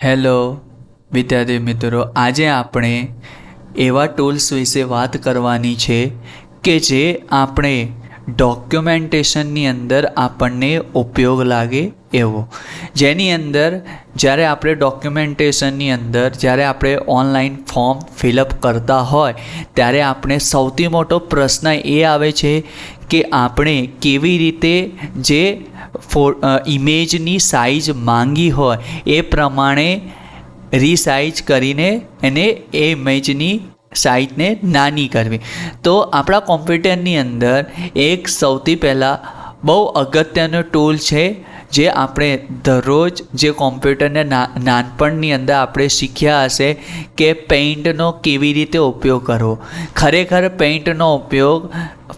Hello વિદ્યાર્થી મિત્રો, આજે આપણે એવા ટૂલ્સ વિશે વાત કરવાની છે કે જે આપણે ડોક્યુમેન્ટેશનની અંદર આપણને ઉપયોગ લાગે એવો, જેની અંદર જ્યારે આપણે ડોક્યુમેન્ટેશનની અંદર જ્યારે આપણે ઓનલાઈન ફોર્મ ફિલઅપ કરતા હોય ત્યારે આપણે સૌથી મોટો પ્રશ્ન એ આવે છે કે આપણે કેવી રીતે જે ઇમેજની સાઇઝ માંગી હોય એ પ્રમાણે રીસાઇઝ કરીને એને એ ઇમેજની સાઇઝને નાની કરવી. તો આપણા કોમ્પ્યુટરની અંદર એક સૌથી પહેલાં બહુ અગત્યનો ટૂલ છે જે આપણે દરરોજ જે કોમ્પ્યુટરને નાનપણની અંદર આપણે શીખ્યા હશે કે પેઇન્ટનો કેવી રીતે ઉપયોગ કરવો. ખરેખર પેઇન્ટનો ઉપયોગ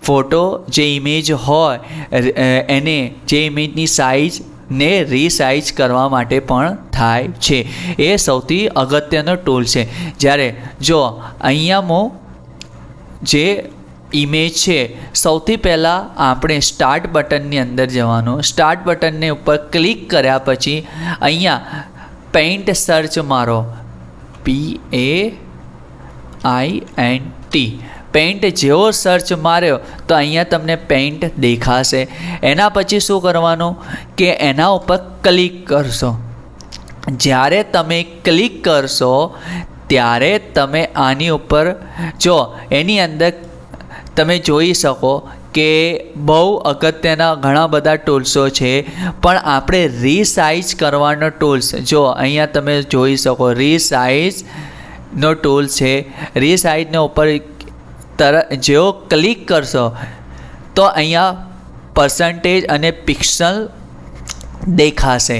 ફોટો જે ઇમેજ હોય એને જે ઇમેજની સાઇઝ ને રીસાઇઝ કરવા માટે પણ થાય છે. એ સૌથી અગત્યનો ટૂલ છે. જ્યારે જો અહીંયા જે ઇમેજ છે, સૌથી પહેલાં આપણે સ્ટાર્ટ બટનની અંદર જવાનું. સ્ટાર્ટ બટનને ઉપર ક્લિક કર્યા પછી અહીંયા પેઇન્ટ સર્ચ મારો, PAINT. પેઇન્ટ જેવો સર્ચ માર્યો તો અહીંયા તમને પેઇન્ટ દેખાશે. એના પછી શું કરવાનું કે એના ઉપર ક્લિક કરશો. જ્યારે તમે ક્લિક કરશો ત્યારે તમે આની ઉપર જો એની અંદર તમે જોઈ શકો કે બહુ અગત્યના ઘણા બધા ટૂલ્સો છે, પણ આપણે રીસાઇઝ કરવાનો ટૂલ્સ જો અહીંયા તમે જોઈ શકો રીસાઇઝનો ટૂલ છે. રીસાઇઝને ઉપર જેવો ક્લિક કરશો તો અહીંયા પર્સન્ટેજ અને પિક્સલ દેખાશે.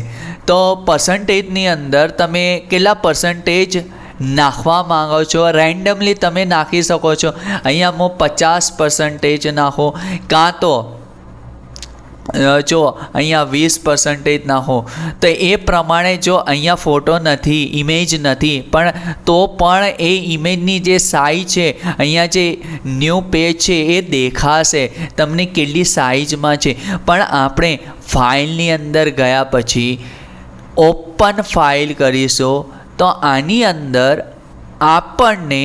તો પર્સન્ટેજની અંદર તમે કેટલા પર્સન્ટેજ નાખવા માંગો છો, રેન્ડમલી તમે નાખી શકો છો. અહીંયા હું 50% નાખું, કાં તો જો અહીંયા 20% નાખો. તો એ પ્રમાણે જો અહીંયા ફોટો નથી, ઇમેજ નથી, પણ તો પણ એ ઇમેજની જે સાઇઝ છે, અહીંયા જે ન્યૂ પેજ છે એ દેખાશે તમને કેટલી સાઇઝમાં છે. પણ આપણે ફાઇલની અંદર ગયા પછી ઓપન ફાઇલ કરીશું તો આની અંદર આપણને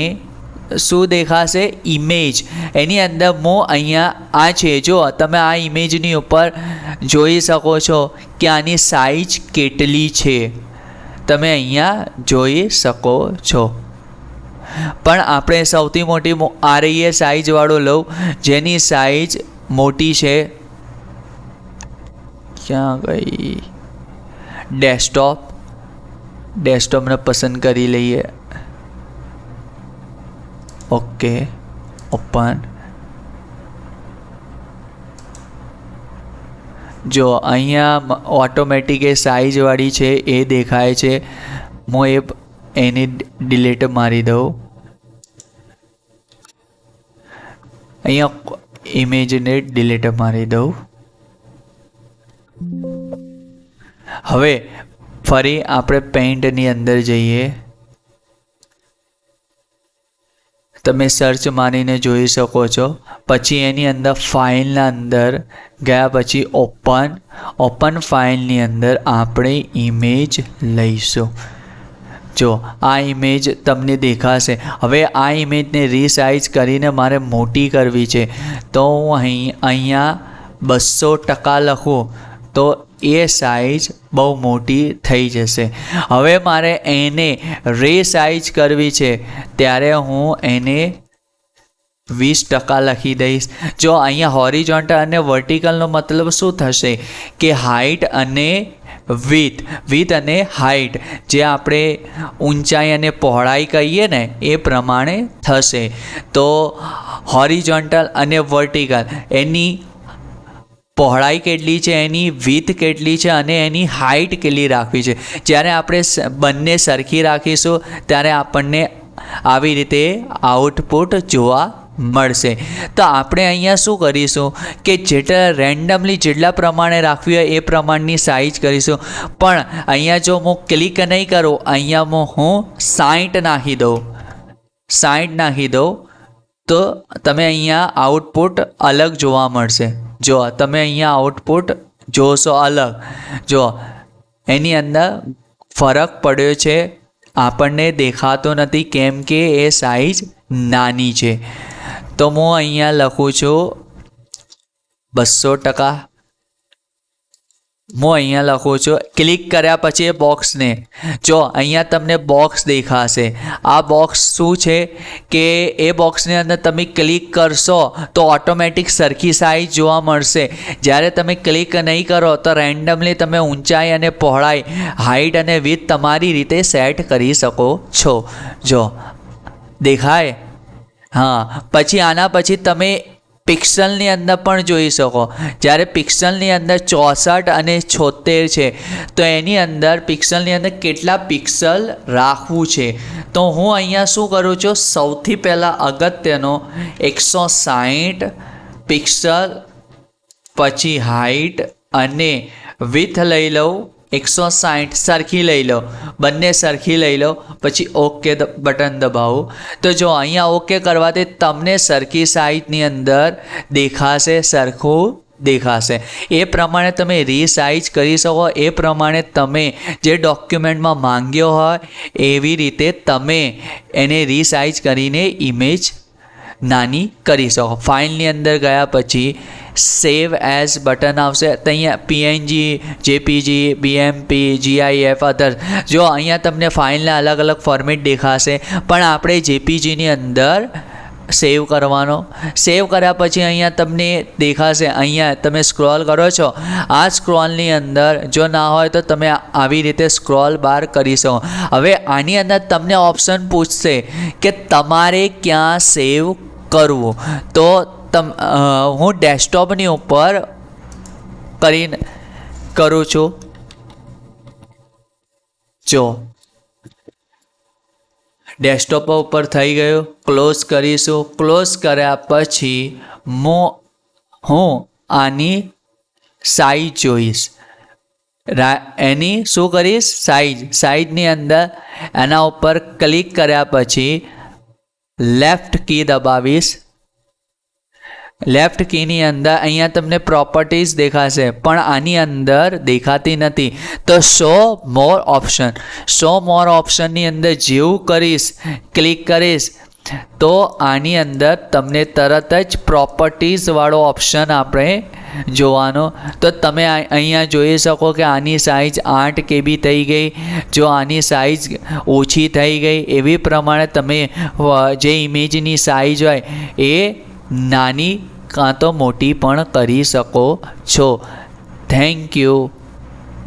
શું દેખાશે? ઇમેજ. એની અંદર અહીંયા આ છે, જો તમે આ ઇમેજની ઉપર જોઈ શકો છો કે આની સાઇઝ કેટલી છે, તમે અહીંયા જોઈ શકો છો. પણ આપણે સૌથી મોટી આ રહી સાઇઝવાળું લઉં જેની સાઇઝ મોટી છે. ક્યાં ગઈ? ડેસ્કટોપને પસંદ કરી લઈએ. Okay, open. જો અહીંયા ઓટોમેટિક એ સાઇઝવાળી છે એ દેખાય છે. હું એની ડિલીટ મારી દઉં. અહીંયા ઇમેજને ડિલીટ મારી દઉં. હવે ફરી આપણે પેઇન્ટની અંદર જઈએ. તમે સર્ચ મારીને જોઈ શકો છો. પછી એની અંદર ફાઇલના અંદર ગયા પછી ઓપન ફાઇલની અંદર આપણે ઇમેજ લઈશું. જો આ ઇમેજ તમને દેખાશે. હવે આ ઇમેજને રીસાઇઝ કરીને મારે મોટી કરવી છે તો હું અહીંયા 200% લખું તો એ સાઇઝ બહુ મોટી થઈ જશે. હવે મારે એને રીસાઇઝ કરવી છે ત્યારે હું એને 20% લખી દઈશ. જો અહીંયા હોરિઝોન્ટલ અને વર્ટિકલનો મતલબ શું થશે કે હાઇટ અને વિથ અને હાઇટ, જે આપણે ઊંચાઈ અને પહોળાઈ કહીએ ને એ પ્રમાણે થશે. તો હોરિઝોન્ટલ અને વર્ટિકલ એની પહોળાઈ કેટલી છે, એની વિથ કેટલી છે અને એની હાઇટ કેટલી રાખવી છે. જ્યારે આપણે બંને સરખી રાખીશું ત્યારે આપણને આવી રીતે આઉટપુટ જોવા મળશે. તો આપણે અહીંયા શું કરીશું કે રેન્ડમલી જેટલા પ્રમાણે રાખવી હોય એ પ્રમાણની સાઇઝ કરીશું. પણ અહીંયા જો હું ક્લિક નહીં કરું, અહીંયા હું 60 નાખી દઉં, 60 નાખી દઉં તો તમે અહીંયા આઉટપુટ અલગ જોવા મળશે. જો તમે અહીંયા આઉટપુટ જોશો અલગ. જો એની અંદર ફરક પડ્યો છે આપણને દેખાતો નથી કેમ કે એ સાઈઝ નાની છે. તો હું અહીંયા લખું છું 200%. હું અહીંયા લખું છું. ક્લિક કર્યા પછી એ બોક્સને જો અહીંયા તમને બોક્સ દેખાશે. આ બોક્સ શું છે કે એ બોક્સની અંદર તમે ક્લિક કરશો તો ઓટોમેટિક સરખી સાઈઝ જોવા મળશે. જ્યારે તમે ક્લિક નહીં કરો તો રેન્ડમલી તમે ઊંચાઈ અને પહોળાઈ, હાઇટ અને વિડ્થ તમારી રીતે સેટ કરી શકો છો. જો દેખાય? હા. પછી આના પછી તમે પિક્સલની અંદર પણ જોઈ શકો. જ્યારે પિક્સલની અંદર 64 અને 76 છે તો એની અંદર પિક્સલની અંદર કેટલા પિક્સલ રાખવું છે. તો હું અહીંયા શું કરું છું, સૌથી પહેલાં અગત્યનો 160 પિક્સલ, પછી હાઇટ અને વિડ્થ લઈ લઉં 160 સરખી લઈ લો, બંને સરખી લઈ લો, પછી ઓકે બટન દબાવો. તો જો અહીંયા ઓકે કરવાથી તમને સરખી સાઈઝની અંદર દેખાશે, સરખું દેખાશે. એ પ્રમાણે તમે રીસાઇઝ કરી શકો. એ પ્રમાણે તમે જે ડોક્યુમેન્ટમાં માંગ્યો હોય એવી રીતે તમે એને રીસાઇઝ કરીને ઇમેજ નાની કરી શકો. ફાઇલની અંદર ગયા પછી સેવ એઝ બટન આવશે. તો અહીંયા પીએનજી, જેપીજી, બીએમપી, જીઆઈએફ, અધર. જો અહીંયા તમને ફાઇલના અલગ અલગ ફોર્મેટ દેખાશે, પણ આપણે જેપીજીની અંદર સેવ કરવાનો. સેવ કર્યા પછી અહીંયા તમને દેખાશે. અહીંયા તમે સ્ક્રોલ કરો છો, આ સ્ક્રોલની અંદર જો ના હોય તો તમે આવી રીતે સ્ક્રોલ બાર કરી શકો. હવે આની અંદર તમને ઓપ્શન પૂછશે કે તમારે ક્યાં સેવ કરવું. તો હું ડેસ્કટોપની ઉપર કરું છું. જો ડેસ્કટોપ ઉપર થઈ ગયું. ક્લોઝ કરીશું. ક્લોઝ કર્યા પછી હું આની સાઈઝ જોઈશ. એની શું કરીશ, સાઈઝની અંદર એના ઉપર ક્લિક કર્યા પછી લેફ્ટ કી દબાવીશ. લેફ્ટ કીની અંદર અહીંયા તમને પ્રોપર્ટીઝ દેખાશે, પણ આની અંદર દેખાતી નથી. તો શો મોર ઓપ્શનની અંદર જેવું કરીશ, ક્લિક કરીશ તો આની અંદર તમને તરત જ પ્રોપર્ટીઝવાળો ઓપ્શન આપણે જોવાનો. તો તમે અહીંયા જોઈ શકો કે આની સાઈઝ 8 KB થઈ ગઈ. જો આની સાઈઝ ઓછી થઈ ગઈ એવી પ્રમાણે તમે જે ઇમેજની સાઈઝ હોય એ નાની કાં તો મોટી પણ કરી શકો છો. Thank you.